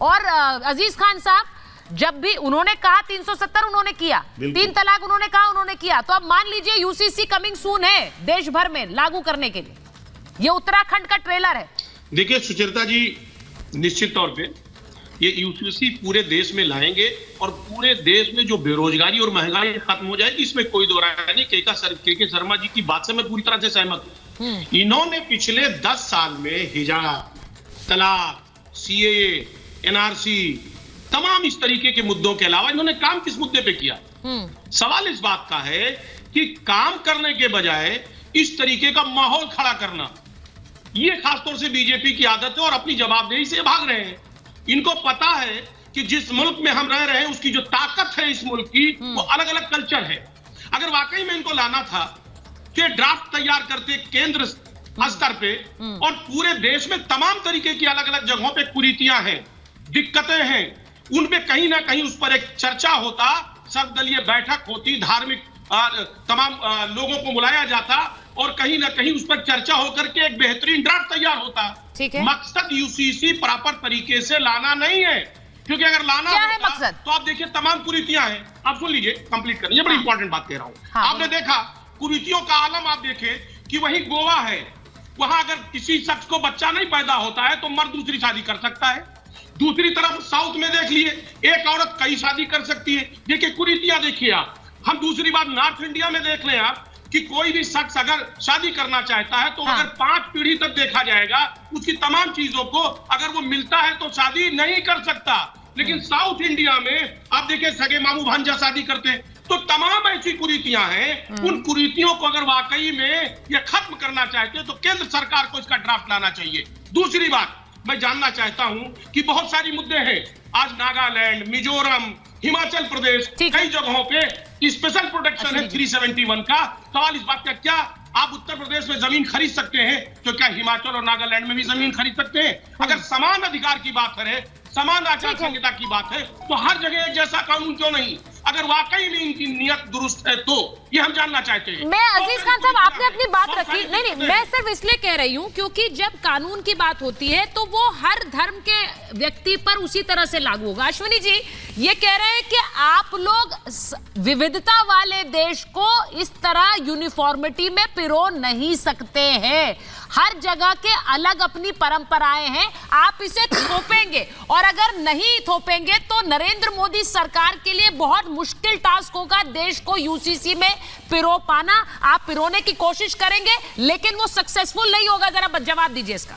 और अजीज खान साहब, जब भी उन्होंने कहा 370 उन्होंने किया, 3 तलाक उन्होंने कहा उन्होंने किया, तो अब मान लीजिए यूसीसी कमिंग सून है देश भर में लागू करने के लिए। ये उत्तराखंड का ट्रेलर है। देखिए सुचरिता जी, निश्चित तौर पे ये यूसीसी पूरे देश में लाएंगे और पूरे देश में जो बेरोजगारी और महंगाई खत्म हो जाएगी, इसमें कोई दो राय नहीं। के शर्मा जी की बात से मैं पूरी तरह से सहमत हूं। इन्होंने पिछले 10 साल में हिजाब, तलाक, सीएए, एनआरसी, तमाम इस तरीके के मुद्दों के अलावा इन्होंने काम किस मुद्दे पे किया? सवाल इस बात का है कि काम करने के बजाय इस तरीके का माहौल खड़ा करना, ये खासतौर से बीजेपी की आदत है और अपनी जवाबदेही से भाग रहे हैं। इनको पता है कि जिस मुल्क में हम रह रहे हैं उसकी जो ताकत है इस मुल्क की, वो अलग अलग कल्चर है। अगर वाकई में इनको लाना था कि ड्राफ्ट तैयार करते केंद्र स्तर पे और पूरे देश में तमाम तरीके की अलग अलग जगहों पे कुरीतियां हैं, दिक्कतें हैं, उनपे कहीं ना कहीं उस पर एक चर्चा होता, सर्वदलीय बैठक होती, धार्मिक तमाम लोगों को बुलाया जाता और कहीं ना कहीं उस पर चर्चा होकर के एक बेहतरीन ड्राफ्ट तैयार होता। ठीक है। मकसद यूसीसी प्रॉपर तरीके से लाना नहीं है, क्योंकि अगर लाना होता तो आप देखिए तमाम कुरीतियां हैं। आप सुन लीजिए, कंप्लीट करें, ये बड़ी इंपॉर्टेंट बात कह रहा हूं। आपने देखा कुरीतियों का आलम, आप देखें कि वही गोवा है, वहां अगर किसी शख्स को बच्चा नहीं पैदा होता है तो मर्द दूसरी शादी कर सकता है। दूसरी तरफ साउथ में देख लिए, एक औरत कई शादी कर सकती है। देखिए कुरीतियां देखिए आप। हम दूसरी बात नॉर्थ इंडिया में देख लें आप कि कोई भी शख्स अगर शादी करना चाहता है तो अगर 5 पीढ़ी तक देखा जाएगा, उसकी तमाम चीजों को अगर वो मिलता है तो शादी नहीं कर सकता। लेकिन साउथ इंडिया में आप देखिए सगे मामू भांजा शादी करते हैं। तो तमाम ऐसी कुरीतियां हैं। उन कुरीतियों को अगर वाकई में ये खत्म करना चाहते हैं तो केंद्र सरकार को इसका ड्राफ्ट लाना चाहिए। दूसरी बात मैं जानना चाहता हूं कि बहुत सारी मुद्दे हैं, आज नागालैंड, मिजोरम, हिमाचल प्रदेश, कई जगहों पे स्पेशल प्रोटेक्शन है 371 का। सवाल इस बात का, क्या आप उत्तर प्रदेश में जमीन खरीद सकते हैं तो क्या हिमाचल और नागालैंड में भी जमीन खरीद सकते हैं? अगर समान अधिकार की बात करें, समान आचार संहिता की बात है, तो हर जगह एक जैसा कानून क्यों नहीं? अगर वाकई में इनकी नियत दुरुस्त है तो ये हम जानना चाहते हैं। मैं अजीज खान साहब, आपने अपनी बात रखी। नहीं, मैं सिर्फ इसलिए कह रही हूँ क्योंकि जब कानून की बात होती है तो वो हर धर्म के व्यक्ति पर उसी तरह से लागू होगा। अश्विनी जी ये कह रहे हैं कि आप लोग विविधता वाले देश को इस तरह यूनिफॉर्मिटी में पिरो नहीं सकते हैं। हर जगह के अलग अपनी परंपराएं हैं, आप इसे थोपेंगे और अगर नहीं थोपेंगे तो नरेंद्र मोदी सरकार के लिए बहुत मुश्किल टास्क होगा देश को यूसीसी में पिरो पाना। आप पिरोने की कोशिश करेंगे लेकिन वो सक्सेसफुल नहीं होगा। जरा जवाब दीजिए इसका।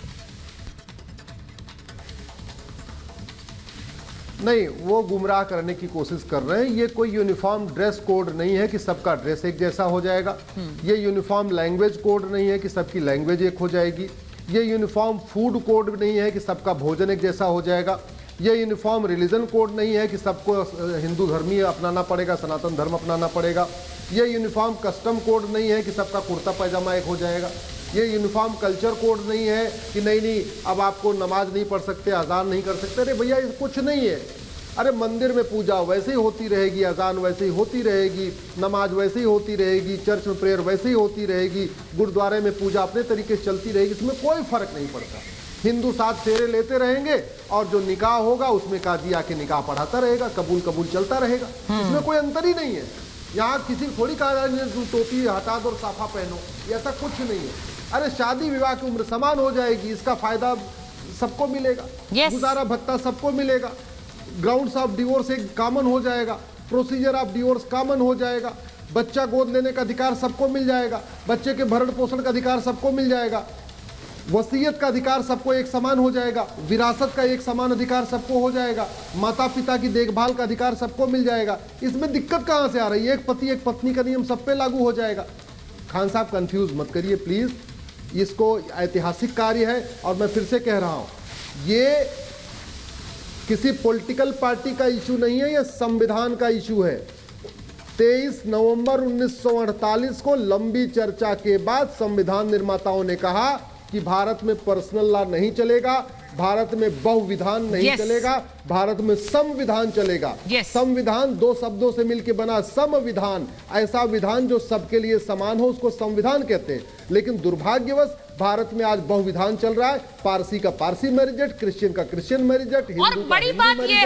नहीं, वो गुमराह करने की कोशिश कर रहे हैं। ये कोई यूनिफॉर्म ड्रेस कोड नहीं है कि सबका ड्रेस एक जैसा हो जाएगा। ये यूनिफॉर्म लैंग्वेज कोड नहीं है कि सबकी लैंग्वेज एक हो जाएगी। ये यूनिफॉर्म फूड कोड नहीं है कि सबका भोजन एक जैसा हो जाएगा। ये यूनिफॉर्म रिलीजन कोड नहीं है कि सबको हिंदू धर्मी अपनाना पड़ेगा, सनातन धर्म अपनाना पड़ेगा। ये यूनिफॉर्म कस्टम कोड नहीं है कि सबका कुर्ता पैजामा एक हो जाएगा। ये यूनिफॉर्म कल्चर कोड नहीं है कि नहीं अब आपको नमाज नहीं पढ़ सकते, अजान नहीं कर सकते। अरे भैया ये कुछ नहीं है। अरे मंदिर में पूजा वैसे ही होती रहेगी, अजान वैसे ही होती रहेगी, नमाज वैसे ही होती रहेगी, चर्च में प्रेयर वैसे ही होती रहेगी, गुरुद्वारे में पूजा अपने तरीके से चलती रहेगी। इसमें कोई फर्क नहीं पड़ता। हिंदू 7 फेरे लेते रहेंगे और जो निकाह होगा उसमें काजी आके निकाह पढ़ाता रहेगा, कबूल कबूल चलता रहेगा। इसमें कोई अंतर ही नहीं है। यहाँ किसी थोड़ी कहा टोपी हटा दो और साफा पहनो, ऐसा कुछ नहीं है। अरे शादी विवाह की उम्र समान हो जाएगी, इसका फायदा सबको मिलेगा। गुजारा भत्ता सबको मिलेगा। ग्राउंड्स ऑफ डिवोर्स एक कॉमन हो जाएगा, प्रोसीजर ऑफ डिवोर्स कॉमन हो जाएगा। बच्चा गोद लेने का अधिकार सबको मिल जाएगा, बच्चे के भरण पोषण का अधिकार सबको मिल जाएगा, वसीयत का अधिकार सबको एक समान हो जाएगा, विरासत का एक समान अधिकार सबको हो जाएगा, माता पिता की देखभाल का अधिकार सबको मिल जाएगा। इसमें दिक्कत कहाँ से आ रही है? एक पति एक पत्नी का नियम सब पे लागू हो जाएगा। खान साहब कंफ्यूज मत करिए प्लीज, इसको ऐतिहासिक कार्य है और मैं फिर से कह रहा हूं, ये किसी पॉलिटिकल पार्टी का इशू नहीं है, यह संविधान का इशू है। 23 नवंबर 1948 को लंबी चर्चा के बाद संविधान निर्माताओं ने कहा कि भारत में पर्सनल लॉ नहीं चलेगा, भारत में बहुविधान नहीं चलेगा, भारत में संविधान चलेगा। संविधान 2 शब्दों से मिलकर बना संविधान, ऐसा विधान जो सबके लिए समान हो उसको संविधान कहते हैं। लेकिन दुर्भाग्यवश भारत में आज बहुविधान चल रहा है, पारसी का पारसी मैरिजेट, क्रिश्चियन का क्रिश्चियन मैरिजेट, और बड़ी बात यह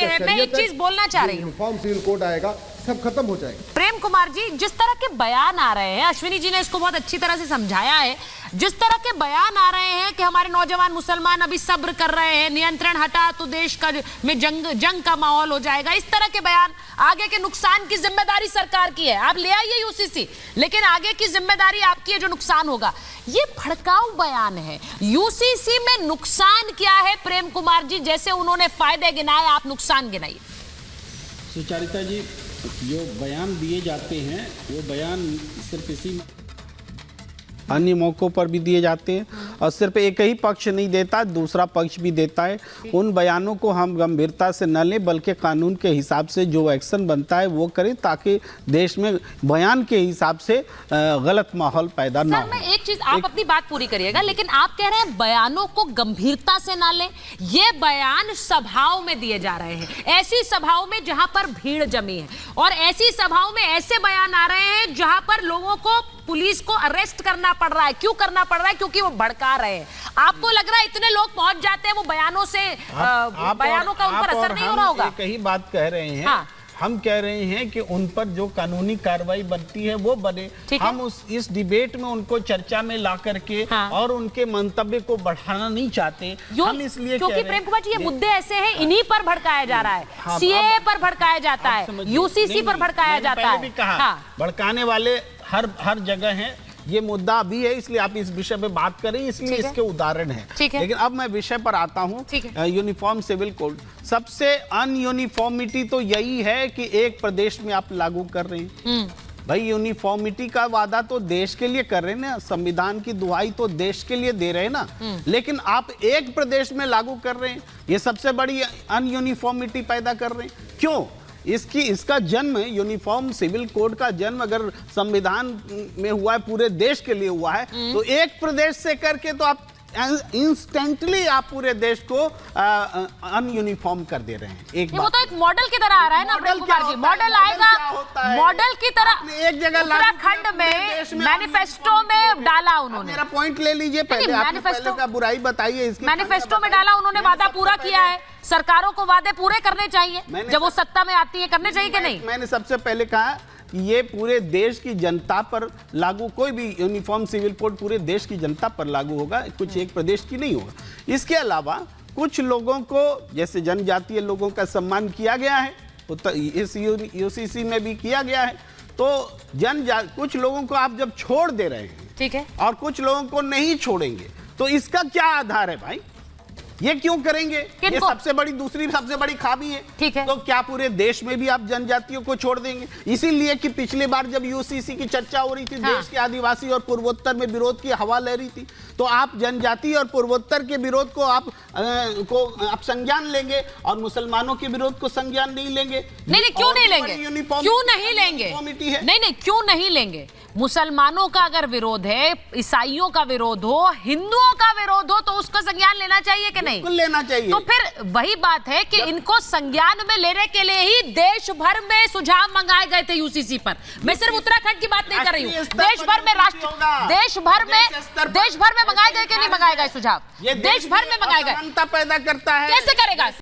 है, मैं एक चीज बोलना चाह रही हूँ, यूनिफॉर्म सिविल कोड आएगा, सब खत्म हो जाएगा। प्रेम कुमार जी, जिस तरह के बयान आ रहे हैं, अश्विनी जी ने इसको बहुत अच्छी तरह से समझाया है, जिस तरह के बयान आ रहे हैं कि हमारे नौजवान मुसलमान अभी सब्र कर रहे हैं, नियंत्रण हटा तो देश का में जंग का माहौल हो जाएगा, इस तरह के बयान, आगे के नुकसान की जिम्मेदारी सरकार की है, आप ले आइए यूसीसी, लेकिन आगे की जिम्मेदारी आपकी है जो नुकसान होगा, ये भड़काऊ बयान है। यूसीसी में नुकसान क्या है प्रेम कुमार जी? जैसे उन्होंने फायदे गिनाए, आप नुकसान गिनाइए। सुचारिता जी, जो बयान दिए जाते हैं वो बयान सिर्फ इसी अन्य मौकों पर भी दिए जाते हैं और सिर्फ एक ही पक्ष नहीं देता, दूसरा पक्ष भी देता है। उन बयानों को हम गंभीरता से न लें, बल्कि कानून के हिसाब से जो एक्शन बनता है वो करें, ताकि देश में बयान के हिसाब से गलत माहौल पैदा ना हो। मैं एक चीज, आप अपनी बात पूरी करिएगा, लेकिन आप कह रहे हैं बयानों को गंभीरता से ना लें। ये बयान सभाओं में दिए जा रहे हैं, ऐसी सभाओं में जहां पर भीड़ जमी है, और ऐसी सभाओं में ऐसे बयान आ रहे हैं जहां पर लोगों को, पुलिस को अरेस्ट करना पड़ रहा है। क्यों करना पड़ रहा है? क्योंकि वो भड़का रहे हैं। आपको लग रहा है इतने लोग पहुंच जाते हैं, वो बयानों से बयानों का उन पर असर नहीं हो रहा होगा? कई बात कह रहे हैं। हाँ। हम कह रहे हैं कि उन पर जो कानूनी कार्रवाई बनती है वो बने। हम इस डिबेट में उनको चर्चा में ला करके और उनके मंतव्य को बढ़ाना नहीं चाहते। हम इसलिए क्योंकि प्रेम कुमार जी, ये मुद्दे ऐसे हैं, इन्हीं पर भड़काया जा रहा है, सीएए पर भड़काया जाता है, यूसीसी पर भड़काया जाता है। भड़काने वाले हर जगह हैं। ये मुद्दा भी है, इसलिए आप इस विषय पे बात करें, इसलिए इसके उदाहरण हैं। लेकिन अब मैं विषय पर आता हूँ, यूनिफॉर्म सिविल कोड। सबसे अनयूनिफॉर्मिटी तो यही है कि एक प्रदेश में आप लागू कर रहे हैं। भाई, यूनिफॉर्मिटी का वादा तो देश के लिए कर रहे हैं ना, संविधान की दुहाई तो देश के लिए दे रहे हैं ना, लेकिन आप एक प्रदेश में लागू कर रहे हैं। ये सबसे बड़ी अनयूनिफॉर्मिटी पैदा कर रहे हैं। क्यों? इसका जन्म, यूनिफॉर्म सिविल कोड का जन्म अगर संविधान में हुआ है, पूरे देश के लिए हुआ है, तो एक प्रदेश से करके तो आप इंस्टेंटली आप पूरे देश को अनयूनिफॉर्म कर दे रहे हैं। एक वो तो एक मॉडल की तरह आ रहा है ना प्रेम कुमार जी, मॉडल आएगा, मॉडल की तरह एक जगह उत्तराखंड में मैनिफेस्टो में डाला उन्होंने। मेरा पॉइंट ले लीजिए पहले, मैनिफेस्टो का बुराई बताइए। मैनिफेस्टो में डाला उन्होंने, वादा पूरा किया है। सरकारों को वादे पूरे करने चाहिए, जब वो सत्ता में आती है, करने चाहिए कि नहीं? मैंने सबसे पहले कहा ये पूरे देश की जनता पर लागू, कोई भी यूनिफॉर्म सिविल कोड पूरे देश की जनता पर लागू होगा, कुछ एक प्रदेश की नहीं होगा। इसके अलावा कुछ लोगों को, जैसे जनजातीय लोगों का सम्मान किया गया है, इस यूसीसी में भी किया गया है, तो कुछ लोगों को आप जब छोड़ दे रहे हैं, ठीक है, और कुछ लोगों को नहीं छोड़ेंगे, तो इसका क्या आधार है भाई? ये क्यों करेंगे? ये सबसे बड़ी खामी है। ठीक है, तो क्या पूरे देश में भी आप जनजातियों को छोड़ देंगे? इसीलिए कि पिछली बार जब यूसीसी की चर्चा हो रही थी, देश के आदिवासी और पूर्वोत्तर में विरोध की हवा लह रही थी, तो आप जनजाति और पूर्वोत्तर के विरोध को आप संज्ञान लेंगे और मुसलमानों के विरोध को संज्ञान नहीं लेंगे? नहीं, क्यों नहीं लेंगे? क्यों नहीं लेंगे? नहीं, क्यों नहीं लेंगे? मुसलमानों का अगर विरोध है, ईसाइयों का विरोध हो, हिंदुओं का विरोध हो, तो उसका संज्ञान लेना चाहिए कि नहीं? लेना चाहिए। तो फिर वही बात है कि इनको संज्ञान में लेने के लिए ही देश भर में सुझाव मंगाए गए थे यूसीसी पर। मैं सिर्फ उत्तराखंड की बात नहीं कर रही हूँ, देश भर में मंगाए गए कि नहीं मंगाए गए सुझाव? देश भर में मंगाए गए। पैदा करता है, कैसे करेगा?